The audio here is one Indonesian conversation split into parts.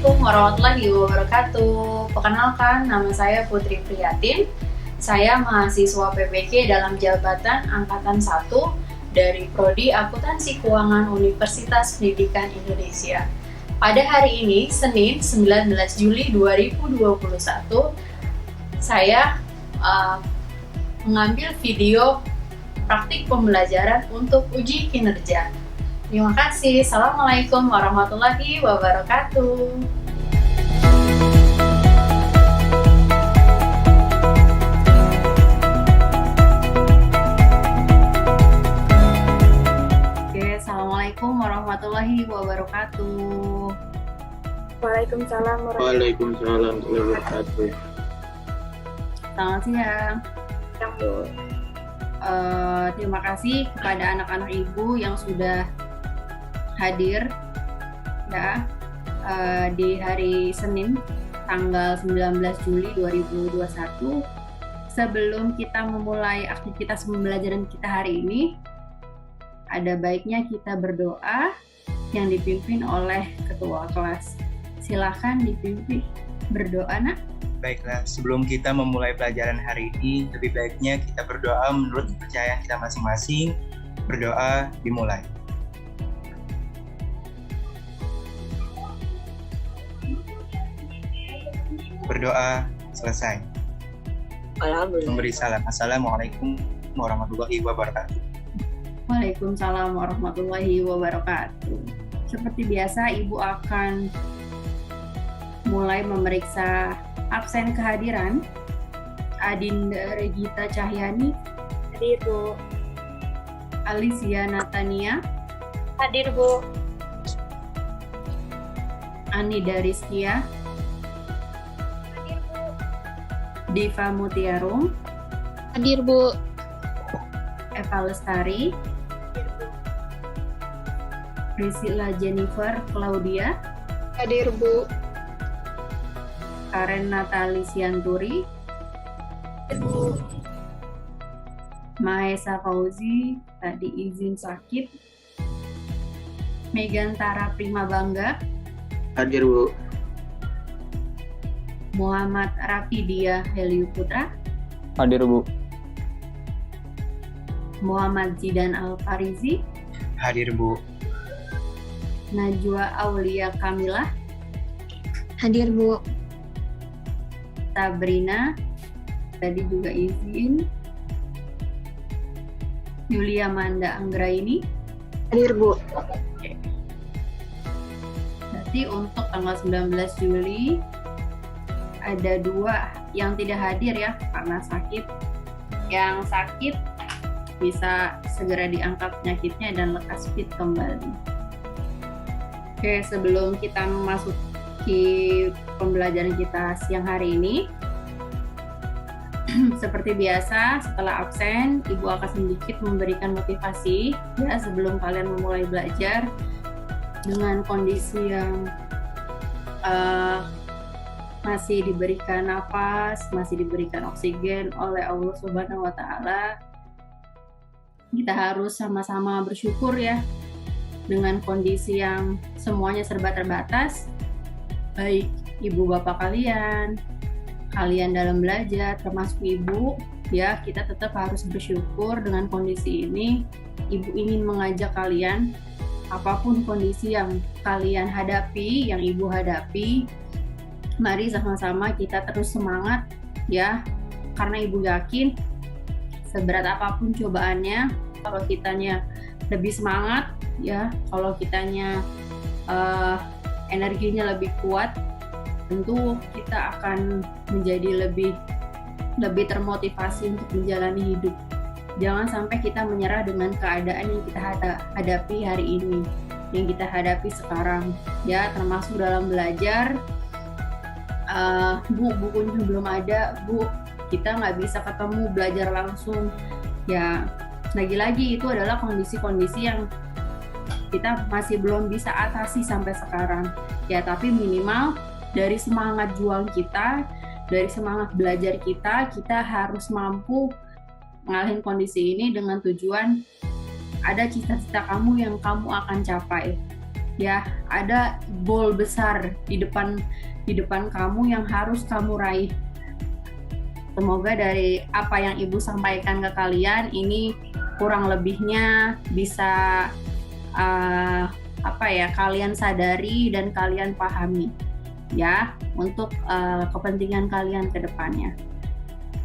Assalamualaikum warahmatullahi wabarakatuh. Perkenalkan, nama saya Putri Priyatin. Saya mahasiswa PPK dalam jabatan Angkatan 1 dari Prodi Akuntansi Keuangan Universitas Pendidikan Indonesia. Pada hari ini, Senin 19 Juli 2021, saya mengambil video praktik pembelajaran untuk uji kinerja. Terima kasih. Assalamualaikum warahmatullahi wabarakatuh. Oke, Assalamualaikum warahmatullahi wabarakatuh. Waalaikumsalam Waalaikumsalam warahmatullahi wabarakatuh. Selamat siang. Bu. Terima kasih kepada anak-anak ibu yang sudah hadir ya di hari Senin tanggal 19 Juli 2021. Sebelum kita memulai aktivitas pembelajaran kita hari ini, ada baiknya kita berdoa yang dipimpin oleh ketua kelas. Silakan dipimpin berdoa, Nak. Baiklah, sebelum kita memulai pelajaran hari ini, lebih baiknya kita berdoa menurut kepercayaan kita masing-masing. Berdoa dimulai. Berdoa selesai. Alhamdulillah. Memberi salam. Assalamualaikum warahmatullahi wabarakatuh. Waalaikumsalam warahmatullahi wabarakatuh. Seperti biasa, Ibu akan mulai memeriksa absen kehadiran. Adinda Regita Cahyani, Hadir, Bu. Alicia Natania, Hadir, Bu. Anida Rizkia, Hadir, Bu. Diva Mutiarum, Hadir, Bu. Eva Lestari, Hadir, Bu. Priscilla Jennifer Claudia, Hadir, Bu. Karen Natali Sianturi, Hadir, Bu. Mahesa Fauzi, tadi izin sakit, Megan Tara Prima Bangga, Hadir, Bu. Muhammad Rafidia Heliu Putra, Hadir, Bu. Muhammad Zidan Al-Farizi, Hadir, Bu. Najwa Aulia Kamila, Hadir, Bu. Sabrina, tadi juga izin, Yulia Manda Anggraini. Hadir, Bu. Berarti untuk tanggal 19 Juli ada 2 yang tidak hadir ya karena sakit. Yang sakit bisa segera diangkat penyakitnya dan lekas fit kembali. Oke, sebelum kita memasuki pembelajaran kita siang hari ini, seperti biasa setelah absen, Ibu akan sedikit memberikan motivasi ya sebelum kalian memulai belajar dengan kondisi yang masih diberikan nafas, masih diberikan oksigen oleh Allah Subhanahu wa Ta'ala. Kita harus sama-sama bersyukur ya dengan kondisi yang semuanya serba terbatas, baik ibu bapak kalian dalam belajar, termasuk ibu ya, kita tetap harus bersyukur dengan kondisi ini. Ibu ingin mengajak kalian, apapun kondisi yang kalian hadapi, yang ibu hadapi, mari sama-sama kita terus semangat ya, karena ibu yakin seberat apapun cobaannya, kalau kitanya lebih semangat ya, kalau kitanya energinya lebih kuat, tentu kita akan menjadi lebih termotivasi untuk menjalani hidup. Jangan sampai kita menyerah dengan keadaan yang kita hadapi hari ini, yang kita hadapi sekarang ya, termasuk dalam belajar. Bu, bukunya belum ada, Bu, kita nggak bisa ketemu belajar langsung ya. Lagi-lagi itu adalah kondisi-kondisi yang kita masih belum bisa atasi sampai sekarang ya, tapi minimal dari semangat juang kita, dari semangat belajar kita harus mampu ngalahin kondisi ini dengan tujuan ada cita-cita kamu yang kamu akan capai. Ya, ada goal besar di depan kamu yang harus kamu raih. Semoga dari apa yang Ibu sampaikan ke kalian ini kurang lebihnya bisa kalian sadari dan kalian pahami ya untuk kepentingan kalian ke depannya.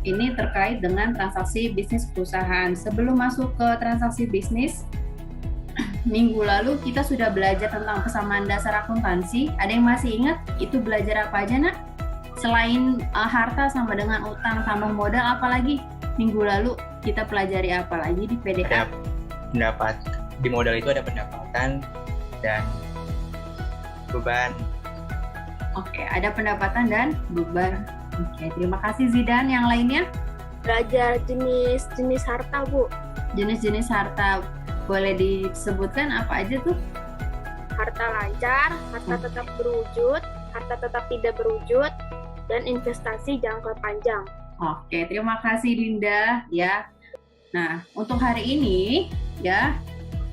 Ini terkait dengan transaksi bisnis perusahaan. Sebelum masuk ke transaksi bisnis, minggu lalu kita sudah belajar tentang kesamaan dasar akuntansi. Ada yang masih ingat itu belajar apa aja, Nak? Selain harta sama dengan utang tambah modal, apalagi minggu lalu kita pelajari apa lagi di PDK? Pendapat. Di modal itu ada pendapatan dan beban. Oke, ada pendapatan dan beban. Oke, terima kasih Zidan. Yang lainnya? Belajar jenis harta, Bu. Jenis-jenis harta. Boleh disebutkan apa aja tuh? Harta lancar, harta tetap berwujud, harta tetap tidak berwujud, dan investasi jangka panjang. Oke, terima kasih Dinda ya. Nah, untuk hari ini ya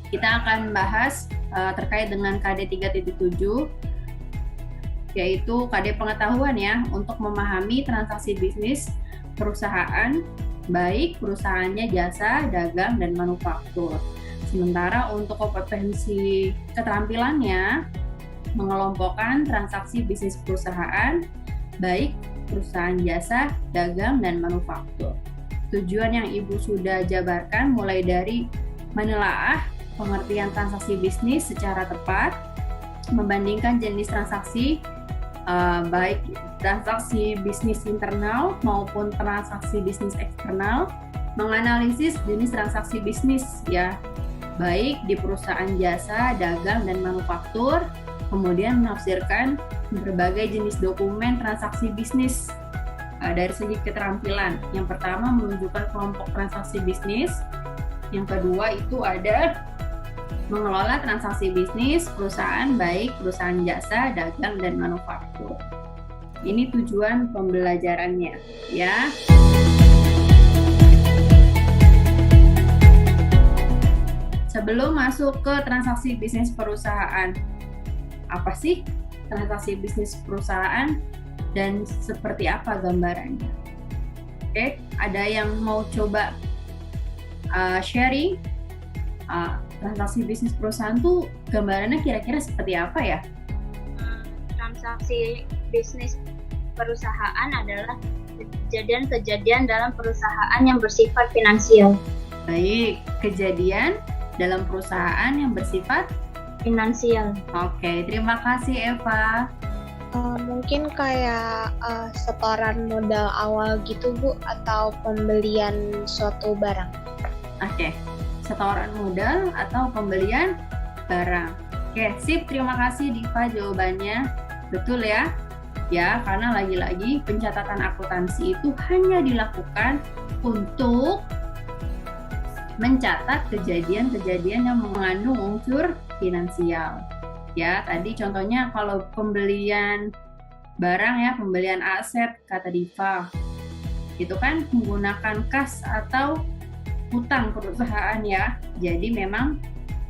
kita akan bahas terkait dengan KD 3.7 yaitu KD pengetahuan ya untuk memahami transaksi bisnis perusahaan baik perusahaannya jasa, dagang, dan manufaktur. Sementara untuk kompetensi keterampilannya mengelompokkan transaksi bisnis perusahaan baik perusahaan jasa, dagang, dan manufaktur. Tujuan yang Ibu sudah jabarkan mulai dari menelaah pengertian transaksi bisnis secara tepat, membandingkan jenis transaksi baik transaksi bisnis internal maupun transaksi bisnis eksternal, menganalisis jenis transaksi bisnis ya, baik di perusahaan jasa, dagang, dan manufaktur, kemudian menafsirkan berbagai jenis dokumen transaksi bisnis dari segi keterampilan. Yang pertama menunjukkan kelompok transaksi bisnis, yang kedua itu ada mengelola transaksi bisnis perusahaan baik perusahaan jasa, dagang, dan manufaktur. Ini tujuan pembelajarannya ya. Sebelum masuk ke transaksi bisnis perusahaan, apa sih transaksi bisnis perusahaan dan seperti apa gambarannya? Oke, ada yang mau coba sharing? Transaksi bisnis perusahaan tuh gambarannya kira-kira seperti apa ya? Transaksi bisnis perusahaan adalah kejadian-kejadian dalam perusahaan yang bersifat finansial. Baik, kejadian dalam perusahaan yang bersifat Finansial. Oke, terima kasih Eva. Mungkin kayak setoran modal awal gitu, Bu, atau pembelian suatu barang. Oke, setoran modal atau pembelian barang. Oke, sip. Terima kasih Diva jawabannya. Betul ya? Ya, karena lagi-lagi pencatatan akuntansi itu hanya dilakukan untuk mencatat kejadian-kejadian yang mengandung unsur finansial. Ya, tadi contohnya kalau pembelian barang ya, pembelian aset kata Diva. Itu kan menggunakan kas atau hutang perusahaan ya. Jadi memang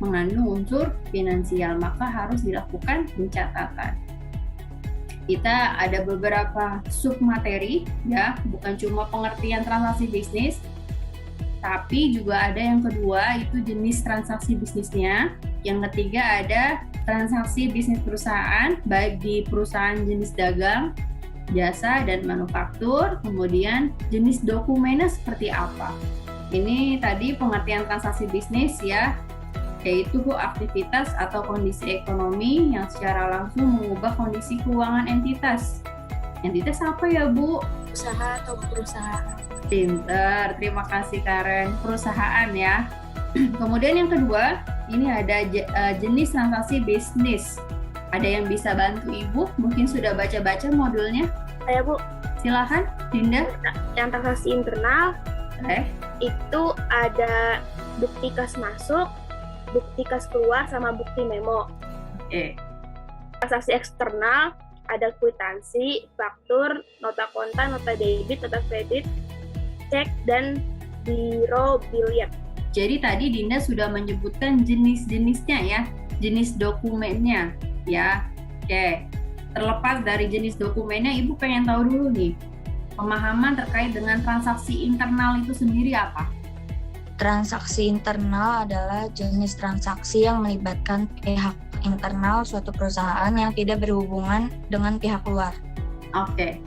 mengandung unsur finansial, maka harus dilakukan pencatatan. Kita ada beberapa submateri ya, bukan cuma pengertian transaksi bisnis, tapi juga ada yang kedua itu jenis transaksi bisnisnya. Yang ketiga ada transaksi bisnis perusahaan, baik di perusahaan jenis dagang, jasa, dan manufaktur. Kemudian jenis dokumennya seperti apa. Ini tadi pengertian transaksi bisnis ya, yaitu aktivitas atau kondisi ekonomi yang secara langsung mengubah kondisi keuangan entitas. Entitas apa ya, Bu? Usaha atau perusahaan. Pinter, terima kasih Karen. Perusahaan ya. Kemudian yang kedua, ini ada jenis transaksi bisnis. Ada yang bisa bantu Ibu? Mungkin sudah baca-baca modulnya? Saya, Bu. Silakan, Dinda. Yang transaksi internal itu ada bukti kas masuk, bukti kas keluar, sama bukti memo. Transaksi eksternal ada kwitansi, faktur, nota kontan, nota debit, nota kredit, cek, dan biro biliet. Jadi tadi Dinda sudah menyebutkan jenis-jenisnya ya, jenis dokumennya ya. Oke, terlepas dari jenis dokumennya, Ibu pengen tahu dulu nih, pemahaman terkait dengan transaksi internal itu sendiri apa? Transaksi internal adalah jenis transaksi yang melibatkan pihak internal suatu perusahaan yang tidak berhubungan dengan pihak luar. Oke,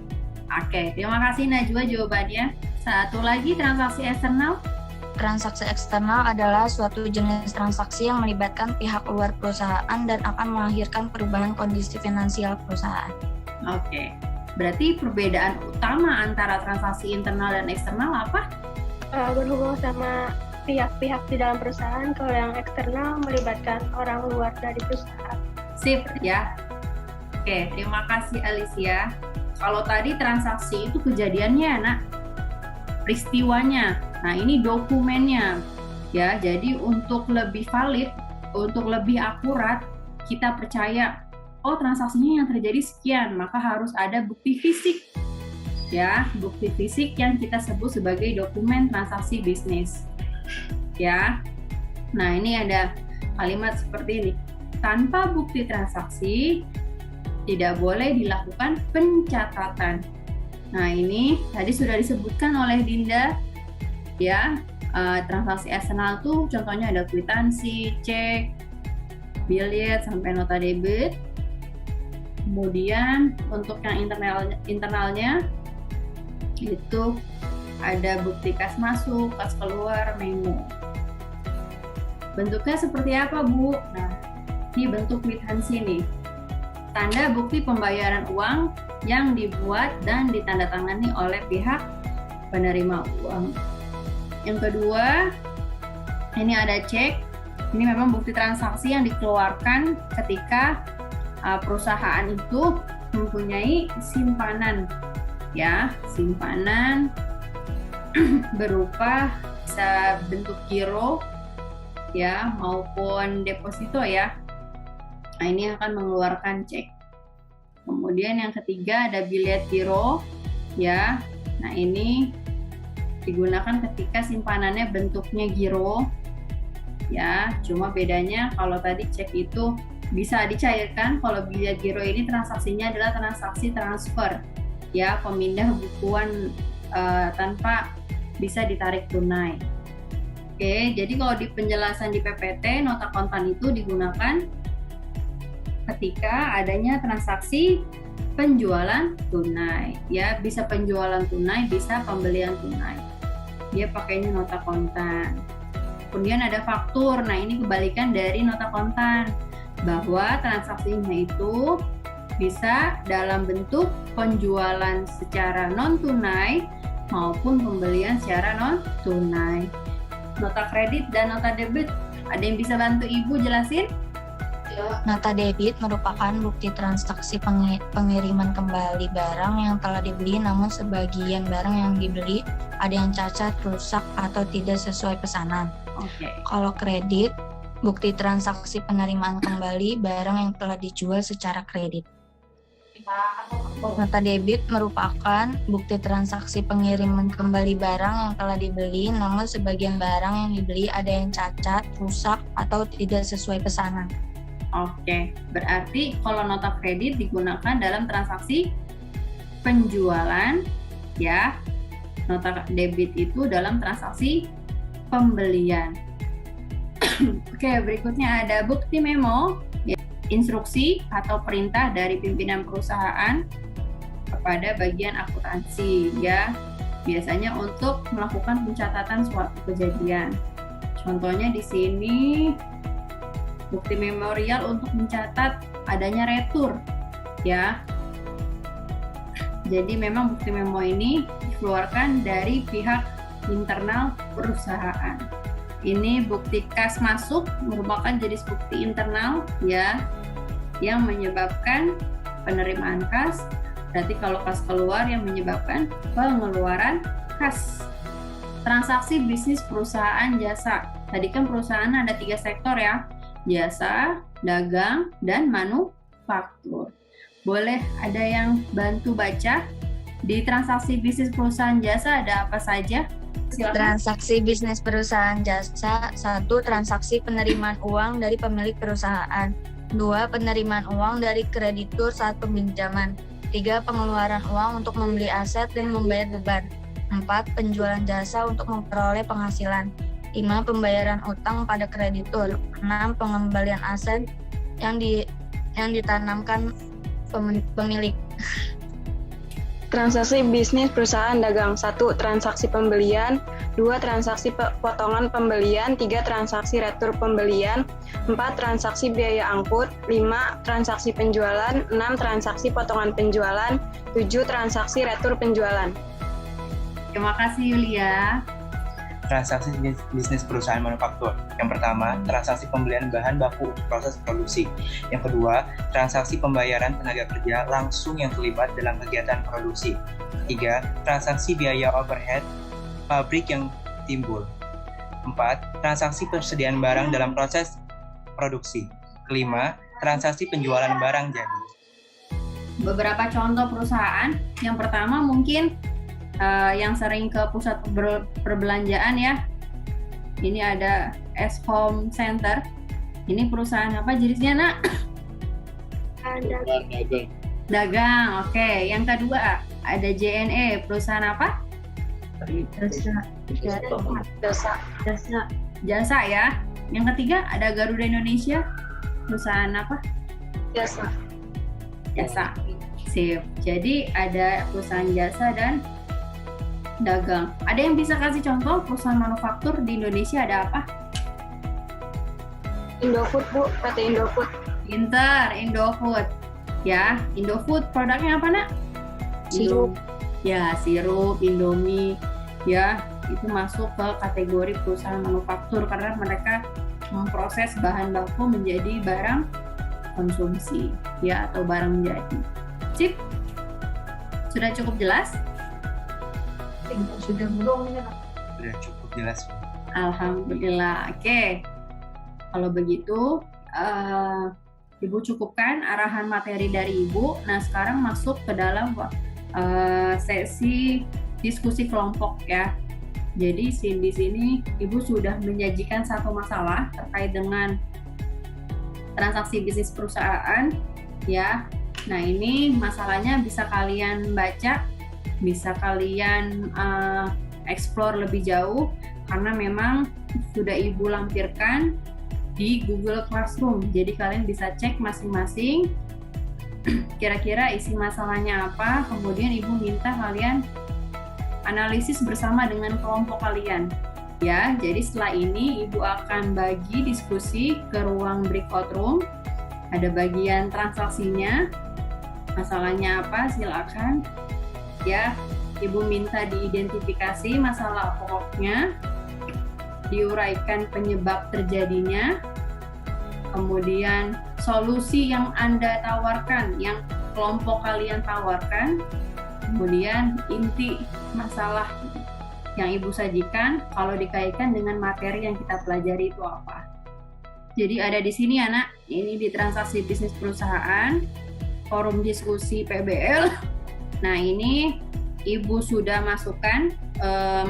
terima kasih Najwa jawabannya. Satu lagi, transaksi eksternal. Transaksi eksternal adalah suatu jenis transaksi yang melibatkan pihak luar perusahaan dan akan melahirkan perubahan kondisi finansial perusahaan. Oke, berarti perbedaan utama antara transaksi internal dan eksternal apa? Berhubung sama pihak-pihak di dalam perusahaan. Kalau yang eksternal melibatkan orang luar dari perusahaan. Sip ya. Oke, terima kasih Alicia. Kalau tadi transaksi itu kejadiannya, Nak, peristiwanya. Nah, ini dokumennya. Ya, jadi untuk lebih valid, untuk lebih akurat, kita percaya, oh transaksinya yang terjadi sekian, maka harus ada bukti fisik. Ya, bukti fisik yang kita sebut sebagai dokumen transaksi bisnis. Ya. Nah, ini ada kalimat seperti ini. Tanpa bukti transaksi tidak boleh dilakukan pencatatan. Nah, ini tadi sudah disebutkan oleh Dinda ya. Transaksi eksternal tuh contohnya ada kwitansi, cek, billet sampai nota debit. Kemudian untuk yang internalnya itu ada bukti kas masuk, kas keluar, memo. Bentuknya seperti apa, Bu? Nah, ini bentuk kwitansi nih. Tanda bukti pembayaran uang yang dibuat dan ditandatangani oleh pihak penerima uang. Yang kedua, ini ada cek. Ini memang bukti transaksi yang dikeluarkan ketika perusahaan itu mempunyai simpanan. Ya, simpanan berupa bisa bentuk giro ya maupun deposito ya. Nah, ini akan mengeluarkan cek. Kemudian yang ketiga ada billet giro ya. Nah, ini digunakan ketika simpanannya bentuknya giro ya. Cuma bedanya kalau tadi cek itu bisa dicairkan, kalau billet giro ini transaksinya adalah transaksi transfer ya, pemindah bukuan tanpa bisa ditarik tunai. Oke, jadi kalau di penjelasan di PPT, nota kontan itu digunakan ketika adanya transaksi penjualan tunai. Ya, bisa penjualan tunai, bisa pembelian tunai. Dia pakainya nota kontan. Kemudian ada faktur. Nah, ini kebalikan dari nota kontan, bahwa transaksinya itu bisa dalam bentuk penjualan secara non-tunai maupun pembelian secara non-tunai. Nota kredit dan nota debit, ada yang bisa bantu Ibu jelasin? Nota debit merupakan bukti transaksi pengiriman kembali barang yang telah dibeli, namun sebagian barang yang dibeli ada yang cacat, rusak, atau tidak sesuai pesanan. Oke. Kalau kredit, bukti transaksi penerimaan kembali barang yang telah dijual secara kredit. Nota debit merupakan bukti transaksi pengiriman kembali barang yang telah dibeli, namun sebagian barang yang dibeli ada yang cacat, rusak, atau tidak sesuai pesanan. Oke, berarti kalau nota kredit digunakan dalam transaksi penjualan, ya. Nota debit itu dalam transaksi pembelian. Oke, berikutnya ada bukti memo, ya, instruksi atau perintah dari pimpinan perusahaan kepada bagian akuntansi, ya. Biasanya untuk melakukan pencatatan suatu kejadian. Contohnya di sini bukti memorial untuk mencatat adanya retur, ya. Jadi memang bukti memo ini dikeluarkan dari pihak internal perusahaan. Ini bukti kas masuk merupakan jenis bukti internal, ya, yang menyebabkan penerimaan kas. Berarti kalau kas keluar yang menyebabkan pengeluaran kas. Transaksi bisnis perusahaan jasa. Tadi kan perusahaan ada 3 sektor ya. Jasa, dagang, dan manufaktur. Boleh ada yang bantu baca? Di transaksi bisnis perusahaan jasa ada apa saja? silakan. Transaksi bisnis perusahaan jasa. 1. Transaksi penerimaan uang dari pemilik perusahaan. 2. Penerimaan uang dari kreditur saat peminjaman. 3. Pengeluaran uang untuk membeli aset dan membayar beban. 4. Penjualan jasa untuk memperoleh penghasilan. 5. Pembayaran utang pada kreditur. 6. Pengembalian aset yang ditanamkan pemilik. Transaksi bisnis perusahaan dagang. 1. Transaksi pembelian. 2. Transaksi potongan pembelian. 3. Transaksi retur pembelian. 4. Transaksi biaya angkut. 5. Transaksi penjualan. 6. Transaksi potongan penjualan. 7. Transaksi retur penjualan. Terima kasih Yulia. Transaksi bisnis perusahaan manufaktur. Yang pertama, transaksi pembelian bahan baku untuk proses produksi. Yang kedua, transaksi pembayaran tenaga kerja langsung yang terlibat dalam kegiatan produksi. Ketiga, transaksi biaya overhead pabrik yang timbul. 4. Transaksi persediaan barang dalam proses produksi. Kelima, transaksi penjualan barang jadi. Beberapa contoh perusahaan. Yang pertama mungkin yang sering ke pusat perbelanjaan ya. Ini ada S Home Center. Ini perusahaan apa jenisnya, Nak? Dagang. Oke. Yang kedua ada JNE. Perusahaan apa? Jasa ya. Yang ketiga ada Garuda Indonesia. Perusahaan apa? Jasa. Sip. Jadi ada perusahaan jasa dan dagang. Ada yang bisa kasih contoh perusahaan manufaktur di Indonesia ada apa? Indofood, Bu. PT Indofood. Pinter, Indofood. Ya, Indofood produknya apa, Nak? Sirup. Ya, sirup, Indomie. Ya, itu masuk ke kategori perusahaan manufaktur karena mereka memproses bahan baku menjadi barang konsumsi, ya, atau barang jadi. Sip. Sudah cukup jelas? Sudah cukup jelas. Alhamdulillah. Oke. Kalau begitu, Ibu cukupkan arahan materi dari Ibu. Nah, sekarang masuk ke dalam sesi diskusi kelompok ya. Jadi di sini Ibu sudah menyajikan satu masalah terkait dengan transaksi bisnis perusahaan ya. Nah, ini masalahnya bisa kalian baca, bisa kalian explore lebih jauh karena memang sudah Ibu lampirkan di Google Classroom. Jadi kalian bisa cek masing-masing kira-kira isi masalahnya apa, kemudian Ibu minta kalian analisis bersama dengan kelompok kalian. Ya, jadi setelah ini Ibu akan bagi diskusi ke ruang breakout room. Ada bagian transaksinya, masalahnya apa, silakan. Ya, Ibu minta diidentifikasi masalah pokoknya, diuraikan penyebab terjadinya, kemudian solusi yang Anda tawarkan, yang kelompok kalian tawarkan, kemudian inti masalah yang Ibu sajikan kalau dikaitkan dengan materi yang kita pelajari itu apa. Jadi ada di sini anak, ini di transaksi bisnis perusahaan, forum diskusi PBL. Nah, ini Ibu sudah masukkan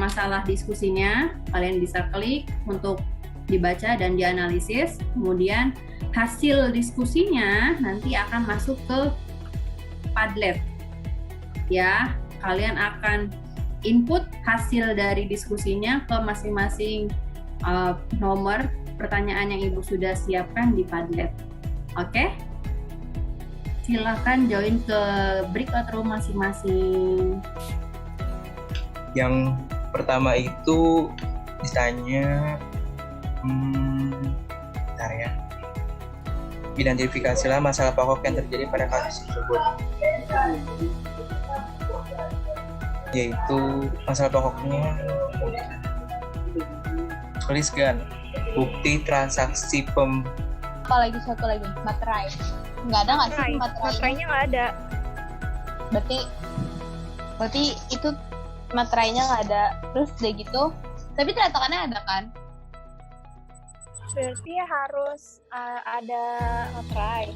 masalah diskusinya, kalian bisa klik untuk dibaca dan dianalisis. Kemudian hasil diskusinya nanti akan masuk ke Padlet. Ya, kalian akan input hasil dari diskusinya ke masing-masing nomor pertanyaan yang Ibu sudah siapkan di Padlet. Oke? Silakan join ke breakout room masing-masing. Yang pertama itu misalnya bentar ya. Identifikasilah masalah pokok yang terjadi pada kasus tersebut. Yaitu masalah pokoknya tuliskan bukti transaksi Apalagi satu lagi, materai. Nggak ada nggak sih Materainya nggak ada. Berarti itu materainya nggak ada. Terus udah gitu, tapi teletokannya ada kan? Berarti harus ada materai.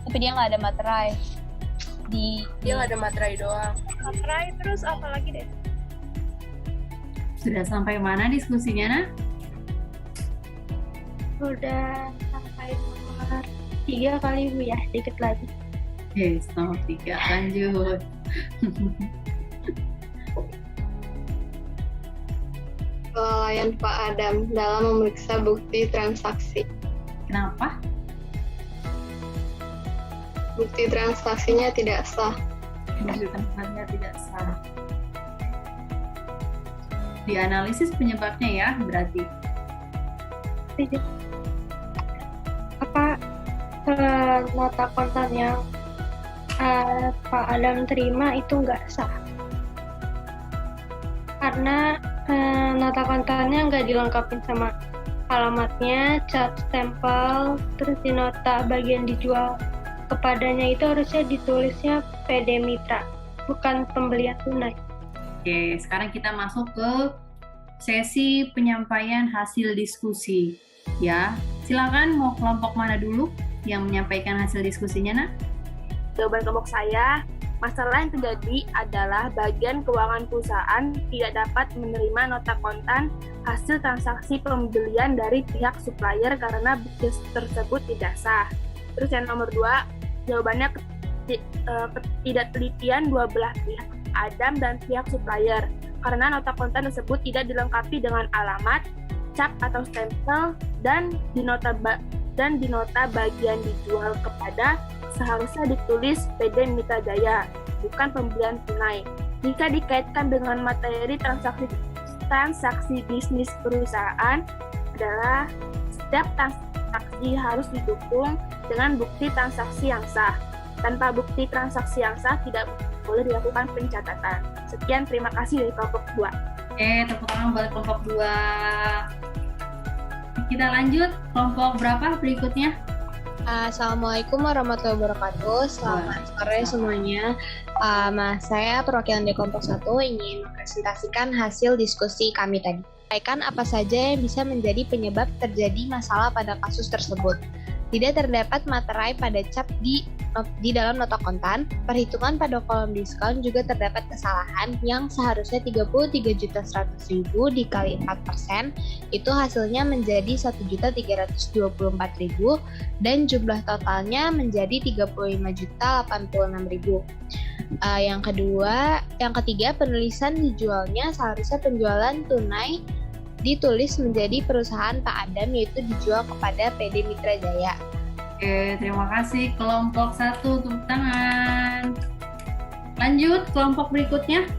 Tapi dia nggak ada materai. Dia nggak ada materai doang. Materai terus apa lagi deh? Sudah sampai mana diskusinya, Nak? Udah sampai nomor 3 kali Bu ya, dikit lagi. Oke, nomor 3, lanjut. Kelalaian Pak Adam dalam memeriksa bukti transaksi. Kenapa? Bukti transaksinya tidak sah. Bukti transaksinya tidak sah. Dianalisis penyebabnya ya, berarti. Apa nota kontan yang Pak Adam terima itu nggak sah? Karena nota kontannya nggak dilengkapin sama alamatnya, cat stempel, terus di nota bagian dijual kepadanya itu harusnya ditulisnya PD Mitra, bukan pembelian tunai. Oke, sekarang kita masuk ke sesi penyampaian hasil diskusi. Ya, silakan mau kelompok mana dulu yang menyampaikan hasil diskusinya, Nak? Jawaban kelompok saya, masalah yang terjadi adalah bagian keuangan perusahaan tidak dapat menerima nota kontan hasil transaksi pembelian dari pihak supplier karena bukti tersebut tidak sah. Terus yang nomor 2, jawabannya ketidaktelitian dua belah pihak, Adam dan pihak supplier, karena nota kontan tersebut tidak dilengkapi dengan alamat, cap atau stempel, dan di nota bagian dijual kepada seharusnya ditulis PD Mitra Jaya, bukan pembelian tunai. Jika dikaitkan dengan materi transaksi bisnis perusahaan adalah setiap transaksi harus didukung dengan bukti transaksi yang sah. Tanpa bukti transaksi yang sah tidak boleh dilakukan pencatatan. Sekian, terima kasih dari kelompok 2. Oke, tepuk tangan buat kelompok 2. Kita lanjut, kelompok berapa berikutnya? Assalamualaikum warahmatullahi wabarakatuh. Selamat sore semuanya. Saya perwakilan dari kelompok 1 ingin mempresentasikan hasil diskusi kami tadi. Sampaikan apa saja yang bisa menjadi penyebab terjadi masalah pada kasus tersebut. Tidak terdapat materai pada cap di dalam nota kontan. Perhitungan pada kolom diskon juga terdapat kesalahan yang seharusnya 33.100.000 dikali 4%, itu hasilnya menjadi 1.324.000 dan jumlah totalnya menjadi 35.086.000. Yang ketiga, penulisan dijualnya seharusnya penjualan tunai ditulis menjadi perusahaan Pak Adam, yaitu dijual kepada PD Mitra Jaya. Oke, terima kasih kelompok 1, tepuk tangan. Lanjut, kelompok berikutnya.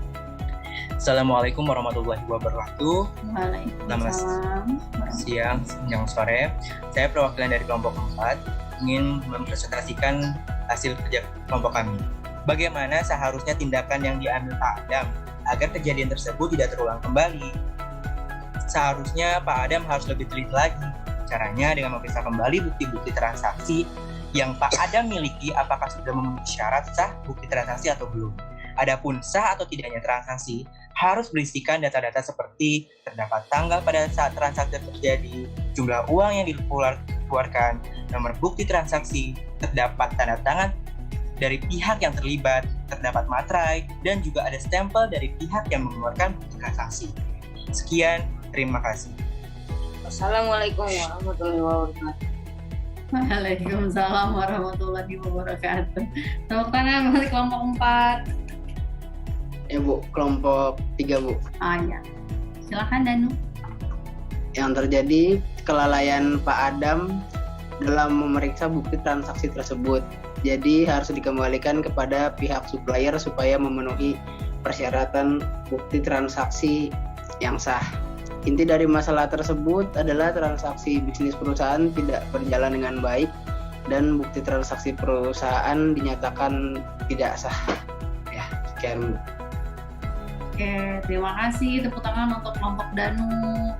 Assalamualaikum warahmatullahi wabarakatuh. Waalaikumsalam. Siang, menjelang sore. Saya perwakilan dari kelompok 4 ingin mempresentasikan hasil kerja kelompok kami. Bagaimana seharusnya tindakan yang diambil Pak Adam agar kejadian tersebut tidak terulang kembali? Seharusnya Pak Adam harus lebih teliti lagi. Caranya dengan memeriksa kembali bukti-bukti transaksi yang Pak Adam miliki, apakah sudah memenuhi syarat sah bukti transaksi atau belum. Adapun sah atau tidaknya transaksi, harus berisikan data-data seperti terdapat tanggal pada saat transaksi terjadi, jumlah uang yang dikeluarkan, nomor bukti transaksi, terdapat tanda tangan dari pihak yang terlibat, terdapat materai, dan juga ada stempel dari pihak yang mengeluarkan bukti transaksi. Sekian, terima kasih. Assalamualaikum warahmatullahi wabarakatuh. Waalaikumsalam warahmatullahi wabarakatuh. Tepuk tangan buat kelompok 4. Ya Bu, kelompok 3 Bu. Ya. Silakan Danu. Yang terjadi kelalaian Pak Adam dalam memeriksa bukti transaksi tersebut. Jadi harus dikembalikan kepada pihak supplier supaya memenuhi persyaratan bukti transaksi yang sah. Inti dari masalah tersebut adalah transaksi bisnis perusahaan tidak berjalan dengan baik dan bukti transaksi perusahaan dinyatakan tidak sah. Ya, sekian. Oke, terima kasih. Tepuk tangan untuk kelompok Danu.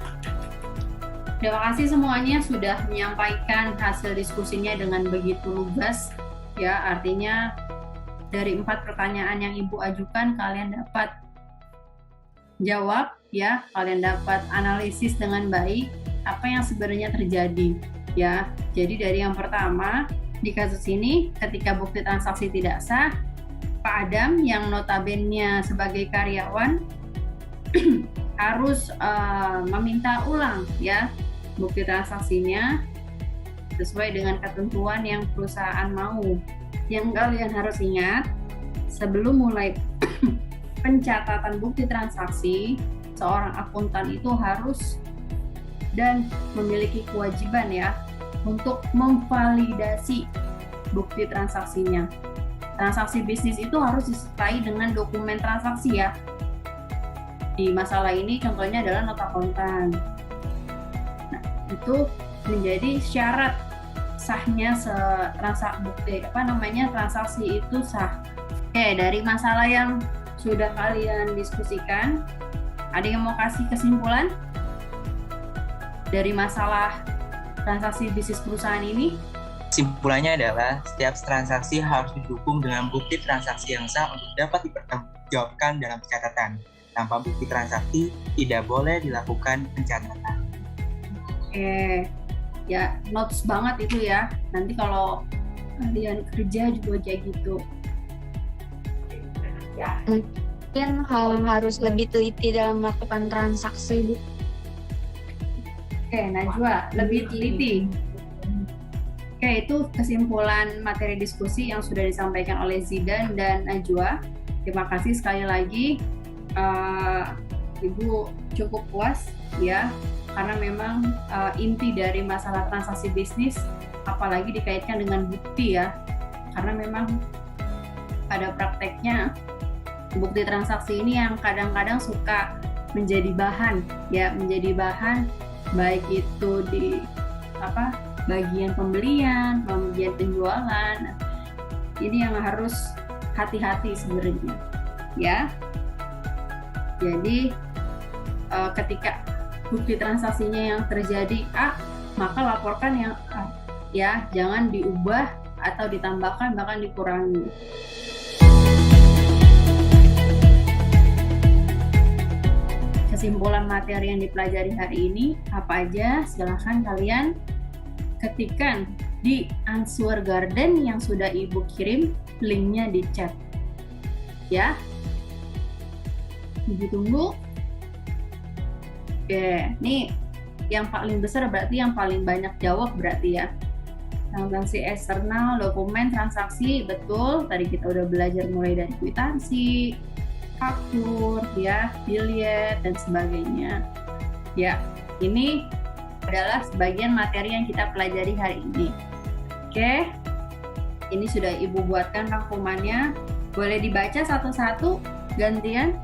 Terima kasih semuanya sudah menyampaikan hasil diskusinya dengan begitu lugas. Ya, artinya dari 4 pertanyaan yang Ibu ajukan, kalian dapat jawab, ya, kalian dapat analisis dengan baik apa yang sebenarnya terjadi, ya. Jadi dari yang pertama, di kasus ini ketika bukti transaksi tidak sah, Pak Adam yang notabene sebagai karyawan harus meminta ulang ya bukti transaksinya sesuai dengan ketentuan yang perusahaan mau. Yang kalian harus ingat, sebelum mulai pencatatan bukti transaksi, seorang akuntan itu harus dan memiliki kewajiban ya untuk memvalidasi bukti transaksinya. Transaksi bisnis itu harus disertai dengan dokumen transaksi ya. Di masalah ini contohnya adalah nota kontan. Nah, itu menjadi syarat sahnya transaksi itu sah. Oke, dari masalah yang sudah kalian diskusikan, ada yang mau kasih kesimpulan dari masalah transaksi bisnis perusahaan ini? Kesimpulannya adalah setiap transaksi harus didukung dengan bukti transaksi yang sah untuk dapat dipertanggungjawabkan dalam catatan. Tanpa bukti transaksi tidak boleh dilakukan pencatatan. Oke, ya notes banget itu ya. Nanti kalau kalian kerja juga kayak gitu. Ya. Mungkin harus lebih teliti dalam melakukan transaksi. Oke, Najwa, lebih teliti. Oke, itu kesimpulan materi diskusi yang sudah disampaikan oleh Zidan dan Najwa. Terima kasih sekali lagi. Ibu cukup puas ya, karena memang inti dari masalah transaksi bisnis, apalagi dikaitkan dengan bukti ya, karena memang pada prakteknya bukti transaksi ini yang kadang-kadang suka menjadi bahan baik itu di bagian pembelian, bagian penjualan. Ini yang harus hati-hati sebenarnya ya. Jadi ketika bukti transaksinya yang terjadi A, maka laporkan yang A ya, jangan diubah atau ditambahkan bahkan dikurangi. Kesimpulan materi yang dipelajari hari ini apa aja? Silahkan kalian ketikkan di Answer Garden yang sudah Ibu kirim linknya di chat ya. Ibu tunggu. Oke, ini yang paling besar berarti yang paling banyak jawab berarti ya. Transaksi eksternal, dokumen transaksi, betul. Tadi kita udah belajar mulai dari kwitansi, faktur, ya, billet dan sebagainya. Ya, ini adalah sebagian materi yang kita pelajari hari ini. Oke, ini sudah Ibu buatkan rangkumannya. Boleh dibaca satu-satu gantian.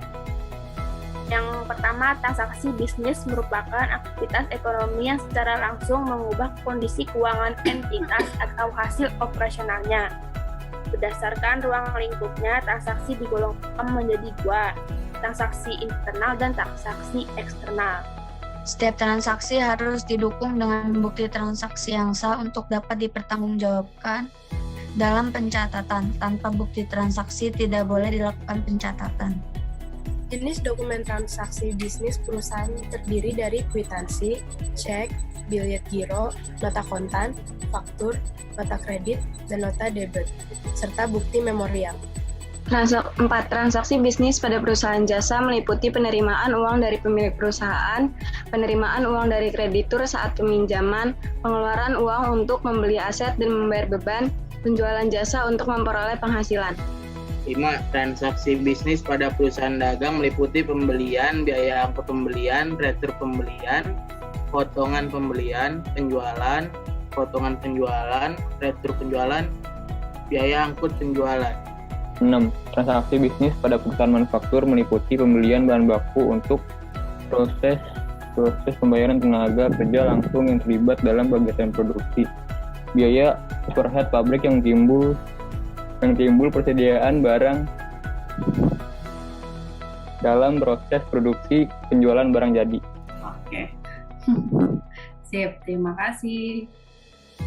Yang pertama, transaksi bisnis merupakan aktivitas ekonomi yang secara langsung mengubah kondisi keuangan entitas atau hasil operasionalnya. Berdasarkan ruang lingkupnya, transaksi digolongkan menjadi dua, transaksi internal dan transaksi eksternal. Setiap transaksi harus didukung dengan bukti transaksi yang sah untuk dapat dipertanggungjawabkan dalam pencatatan. Tanpa bukti transaksi tidak boleh dilakukan pencatatan. Jenis dokumen transaksi bisnis perusahaan terdiri dari kwitansi, cek, billet giro, nota kontan, faktur, nota kredit, dan nota debit, serta bukti memorial. 4. Transaksi bisnis pada perusahaan jasa meliputi penerimaan uang dari pemilik perusahaan, penerimaan uang dari kreditur saat peminjaman, pengeluaran uang untuk membeli aset dan membayar beban, penjualan jasa untuk memperoleh penghasilan. 5. Transaksi bisnis pada perusahaan dagang meliputi pembelian, biaya angkut pembelian, retur pembelian, potongan pembelian, penjualan, potongan penjualan, retur penjualan, biaya angkut penjualan. 6. Transaksi bisnis pada perusahaan manufaktur meliputi pembelian bahan baku untuk proses pembayaran tenaga kerja langsung yang terlibat dalam kegiatan produksi, biaya overhead pabrik yang timbul persediaan barang dalam proses produksi penjualan barang jadi. Oke. Sip, terima kasih.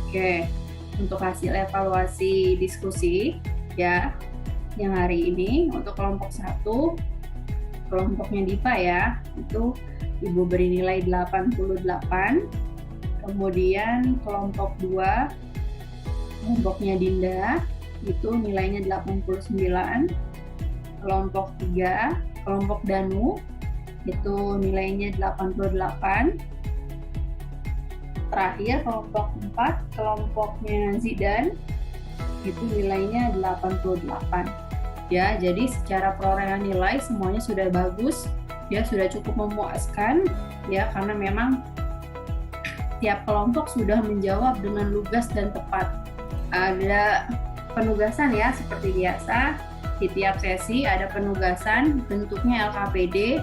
Oke, untuk hasil evaluasi diskusi ya yang hari ini untuk kelompok 1, kelompoknya Diva ya, itu Ibu beri nilai 88. Kemudian kelompok 2, kelompoknya Dinda, itu nilainya 89. Kelompok 3, kelompok Danu, itu nilainya 88. Terakhir kelompok 4, kelompoknya Zidan, itu nilainya 88. Ya, jadi secara perolehan nilai semuanya sudah bagus, ya sudah cukup memuaskan, ya karena memang tiap kelompok sudah menjawab dengan lugas dan tepat. Ada penugasan ya seperti biasa, di tiap sesi ada penugasan bentuknya LKPD,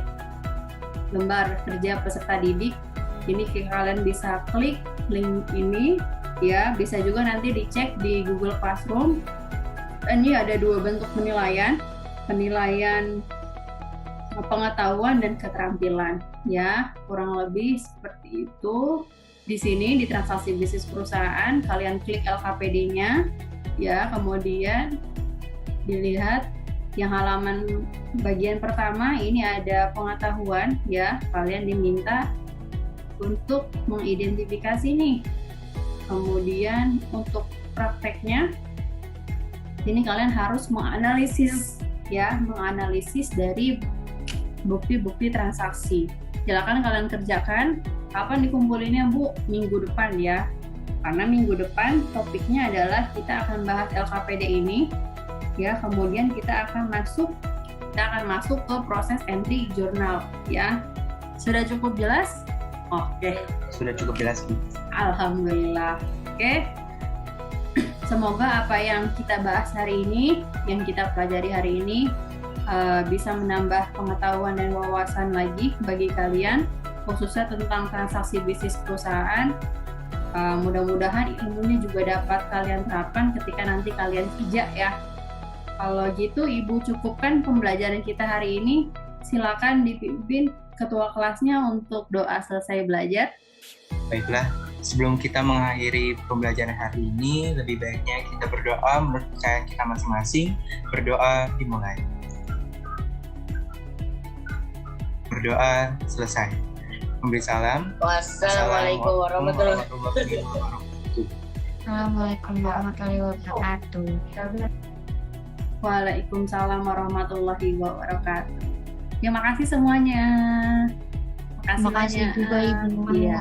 lembar kerja peserta didik. Ini kalian bisa klik link ini, ya bisa juga nanti dicek di Google Classroom. Ini ada 2 bentuk penilaian pengetahuan dan keterampilan, ya kurang lebih seperti itu. Di sini di transaksi bisnis perusahaan kalian klik LKPD-nya, ya kemudian dilihat yang halaman bagian pertama ini ada pengetahuan, ya kalian diminta untuk mengidentifikasi nih. Kemudian untuk prakteknya ini kalian harus menganalisis dari bukti-bukti transaksi. Silakan kalian kerjakan. Kapan dikumpulinnya, Bu? Minggu depan ya. Karena minggu depan topiknya adalah kita akan bahas LKPD ini, ya. Kemudian kita akan masuk ke proses entry jurnal, ya. Sudah cukup jelas? Oke. Sudah cukup jelas, Bu. Alhamdulillah. Oke. Semoga apa yang kita bahas hari ini, yang kita pelajari hari ini, bisa menambah pengetahuan dan wawasan lagi bagi kalian, khususnya tentang transaksi bisnis perusahaan. Mudah-mudahan ilmunya juga dapat kalian terapkan ketika nanti kalian ijak ya. Kalau gitu Ibu cukupkan pembelajaran kita hari ini. Silakan dipimpin ketua kelasnya untuk doa selesai belajar. Baiklah, sebelum kita mengakhiri pembelajaran hari ini, lebih baiknya kita berdoa menurut kepercayaan kita masing-masing. Berdoa dimulai. Berdoa selesai. Memberi salam. Wassalamualaikum warahmatullahi wabarakatuh. Assalamualaikum warahmatullahi wabarakatuh. Waalaikumsalam warahmatullahi wabarakatuh. Terima kasih semuanya. Terima kasih juga Ibu. Iya.